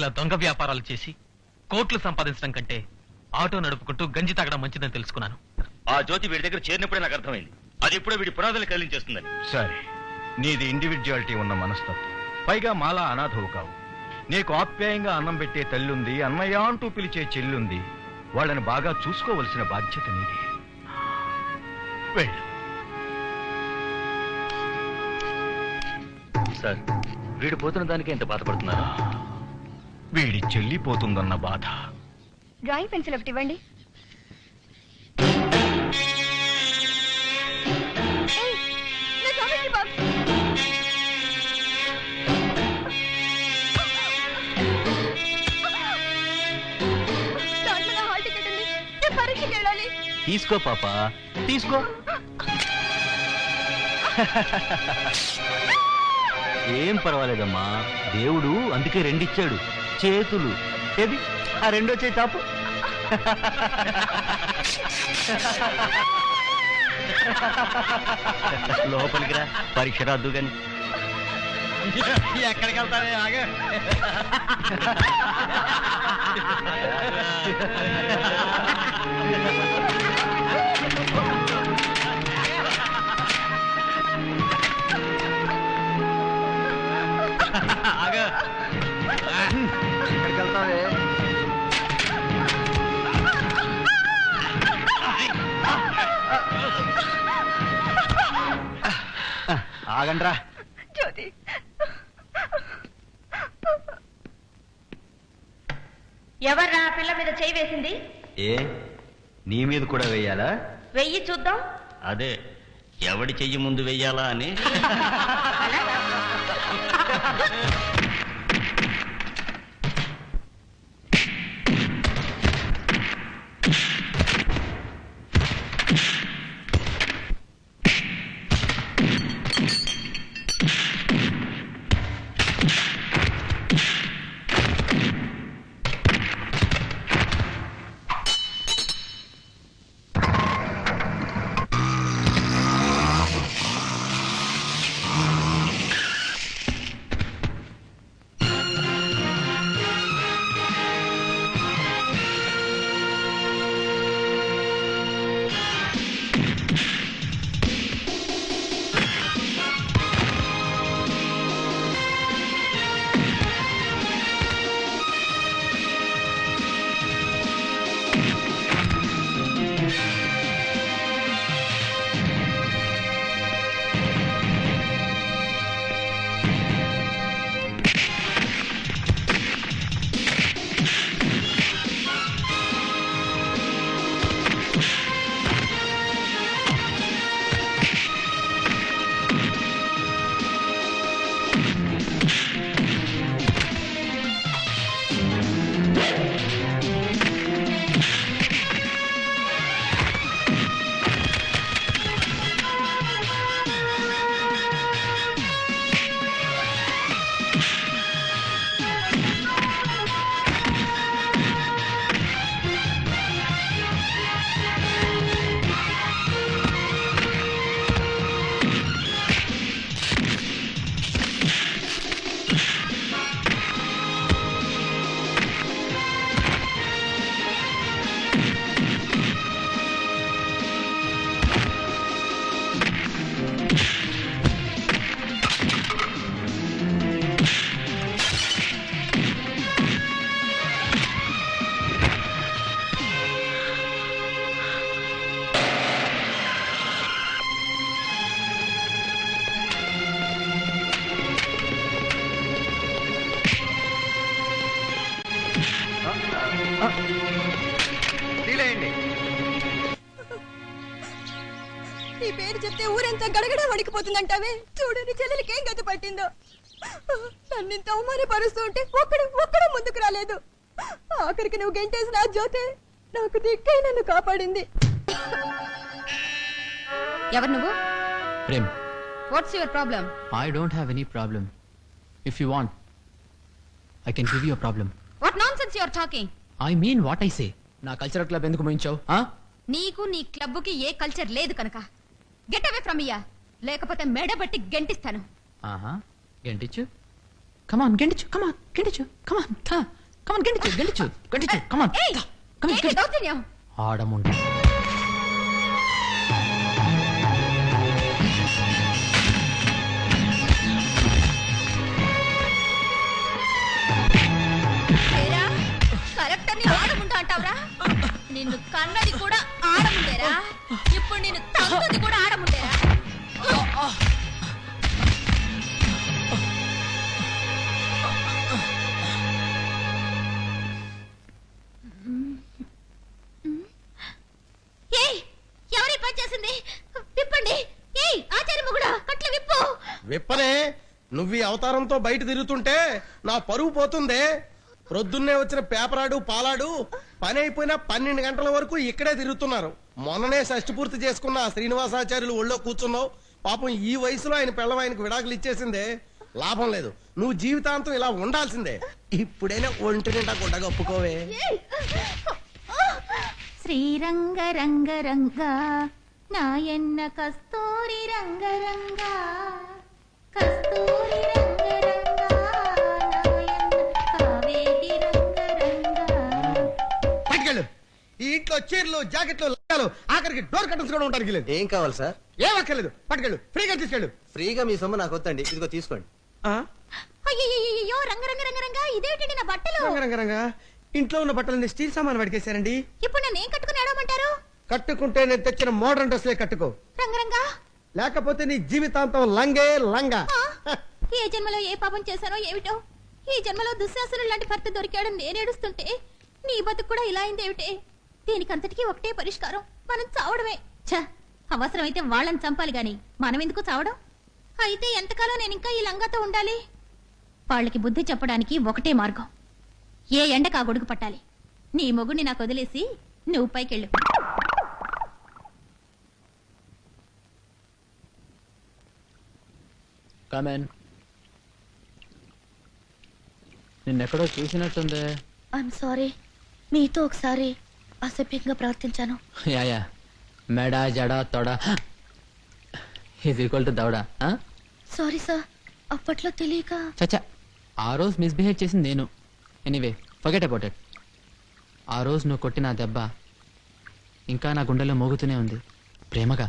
ఇలా దొంగ వ్యాపారాలు చేసి కోట్లు సంపాదించడం కంటే ఆటో నడుపుకుంటూ గంజి తాగడం మంచిదని తెలుసుకున్నాను. ఆ జ్యోతి వీడి దగ్గర చేరినప్పుడే నాకు అర్థమైంది. అది ఇప్పుడే వీడి పునాదులు కదిలించేస్తుందని. సరే, నీది ఇండివిడ్యువాలిటీ ఉన్న మనస్తత్వం. పైగా మాలా అనాథవు కావు. నీకు ఆప్యాయంగా అన్నం పెట్టే తల్లుంది, అన్నయ్య అంటూ పిలిచే చెల్లుంది. వాళ్ళని బాగా చూసుకోవలసిన బాధ్యత నీది. వెళ్ళు. సార్, వీడు పోతున్న దానికి ఎంత బాధపడుతున్నారు? వీడి చెల్లిపోతుందన్న బాధ. డ్రాయింగ్ పెన్సిల్ ఒకటి ఇవ్వండి. తీసుకో పాప, తీసుకో. ఏం పర్వాలేదమ్మా, దేవుడు అందుకే రెండిచ్చాడు చేతులు. ఏది ఆ రెండో చేయి చాపు. లోపలికి రా, పరీక్ష రాద్దు గాని. ఎక్కడికి వెళ్తానే ఆగే. ఎక్కడికి వెళ్తావే? ఆగండ్రా. జ్యోతి, ఎవర్రా పిల్ల మీద చేయి వేసింది? ఏ నీ మీద కూడా వెయ్యాలా? వెయ్యి చూద్దాం. అదే, ఎవడి చెయ్యి ముందు వెయ్యాలా అని. నీ పేరు చెప్తే ఊరంతా గడగడ వణికిపోతుందంటావే. చూడు నీ చెల్లెలకి ఏం గతి పట్టిందో. నన్నింత అవమానపరుస్తూ ఉంటే ఒక్కడు ముందుకు రాలేదు. ఆఖరికి నువ్వు గెంటేసిన ఆ జ్యోతే నాకు దిక్కై నన్ను కాపాడింది. ఎవరు నువ్వు? Prem. What's your problem? I don't have any problem. If you want, I can give you a problem. What nonsense you are talking? I mean what I say. నా కల్చరల్ క్లబ్ ఎందుకు మోయించావు? నీకు నీ క్లబ్కి ఏ కల్చర్ లేదు కనుక గెట్ అవే ఫ్రమ్ హియర్, లేకపోతే మెడబట్టి గెంటిస్తాను. గెంటిచ్చు. Come on, గెంటిచు. Come on, గెంటిచు. Come on, come on, గెంటిచు. Come on. Come on, గెంటిచు. ఆడముండ. కరెక్ట్ అని ఆడముండా అంటావురా? నిన్ను కన్నది కూడా ఆడముండేరా, ఇప్పుడు నిన్ను తంతుది కూడా ఆడముండేరా? ఎవరి పని చేసింది? విప్పండి. ఆచార్య మొగుడా కట్లు విప్పు. విప్పనే, నువ్వు ఈ అవతారంతో బయట తిరుగుతుంటే నా పరువు పోతుందే. ప్రొద్దున్నే వచ్చిన పేపరాడు పాలాడు పని అయిపోయినా 12 గంటల వరకు ఇక్కడే తిరుగుతున్నారు. మొన్ననే షష్టి పూర్తి చేసుకున్న ఆ శ్రీనివాసాచార్యులు ఒళ్ళో కూర్చున్నావు. పాపం ఈ వయసులో ఆయన పిల్లవ ఆయనకు విడాకులు ఇచ్చేసిందే. లాభం లేదు, నువ్వు జీవితాంతం ఇలా ఉండాల్సిందే. ఇప్పుడైనా ఒంటి నిండా గుడ్డగా ఒప్పుకోవే. శ్రీరంగ రంగ రంగ నాయన్న కస్తూరి రంగ రంగ కస్తూరి రంగ రంగ నాయన్న కావేరి రంగ రంగ. పట్టుకెళ్ళు. ఈ ఇంట్లో చీరలు జాకెట్లు లంగాలు ఆఖరికి డోర్ కట్టన్స్ కూడా ఉంటానికి లేదు. ఏం కావాలి సార్? ఏం అక్కర్లేదు, పట్టుకెళ్ళు. ఫ్రీగా తీసుకెళ్ళు. ఫ్రీగా మీ సొమ్ము నాకు వద్దండి, ఇదిగో తీసుకోండి. అయ్యో రంగ రంగ రంగ రంగ ఇదేమిటండి నా బట్టలు? రంగరంగరంగా ఇంట్లో ఉన్న బట్టలన్నీ స్టీల్ సామాన్ పడికేశారండి. ఇప్పుడు నన్ను ఏం కట్టుకుని ఆడమంటారు? కట్టుకుంటే నేను తెచ్చిన మోడర్న్ డ్రెస్లే కట్టుకో, రంగరంగా లేకపోతే నీ జీవితాంతం లంగే లంగా. ఏ జన్మలో ఏ పాపం చేశానో ఏమిటో, ఈ జన్మలో దుశ్శాసనం లాంటి భర్త దొరికాడని నేనేడుస్తుంటే నీ బతుకు కూడా ఇలా అయిందేమిటే? దీనికంతటికీ ఒకటే పరిష్కారం, మనం చావడమే. ఛ, అవసరమైతే వాళ్ళని చంపాలి గాని మనం ఎందుకు చావడం? అయితే ఎంతకాలం నేను ఇంకా ఈ లంగాతో ఉండాలి? వాళ్ళకి బుద్ధి చెప్పడానికి ఒకటే మార్గం, ఏ ఎండకు ఆ గొడుగు పట్టాలి. నీ మొగుడిని నాకు వదిలేసి నువ్వు పైకెళ్ళు. Come in. నిన్నెక్కడో చూసినట్టుంది. ఐఎమ్ సారీ, మీతో ఒకసారి అసభ్యంగా ప్రవర్తించాను. యా మెడ జడ తొడ ఈజ్ ఈక్వల్ టు దవడ. సారీ సార్, అప్పట్లో తెలియక. చచ్చా, ఆ రోజు మిస్బిహేవ్ చేసింది నేను. Anyway forget about it. ఆ రోజు నువ్వు కొట్టిన దెబ్బ ఇంకా నా గుండెలో మోగుతూనే ఉంది ప్రేమగా.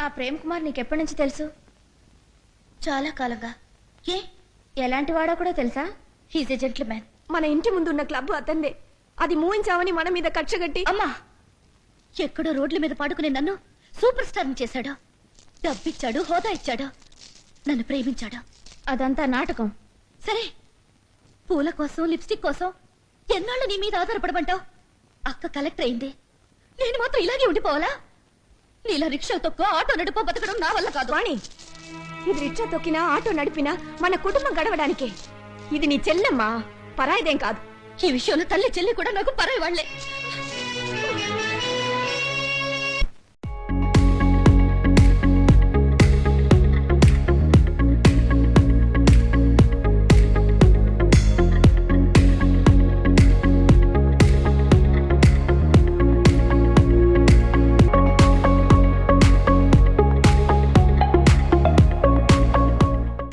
ఆ ప్రేమ్ కుమార్ నీకెప్పటి నుంచి తెలుసు? చాలా కాలంగా. ఏ ఎలాంటి వాడో కూడా తెలుసా? He's a gentleman. మన ఇంటి ముందు ఉన్న క్లబ్ అతందే. అది మూయించామని మన మీద కక్షగట్టి అమ్మా ఎక్కడో రోడ్ల మీద పడుకునే నన్ను సూపర్ స్టార్ చేశాడు. డబ్బిచ్చాడు, హోదా ఇచ్చాడు, నన్ను ప్రేమించాడు. అదంతా నాటకం. సరే, పూల కోసం లిప్స్టిక్ కోసం ఎన్నాళ్ళు నీ మీద ఆధారపడమంటావు? అక్క కలెక్టర్ అయింది, నేను మాత్రం ఇలాగే ఉండిపోవాలా? నీలా రిక్షా తొక్కో ఆటో నడుపో బతకడం నా వల్ల కాదు. వాణి, ఇది రిక్షా తొక్కినా ఆటో నడిపినా మన కుటుంబం గడవడానికే. ఇది నీ చెల్లెమ్మా, పరాయిదేం కాదు. ఈ విషయంలో తల్లి చెల్లి కూడా నాకు పరాయి వాళ్లే.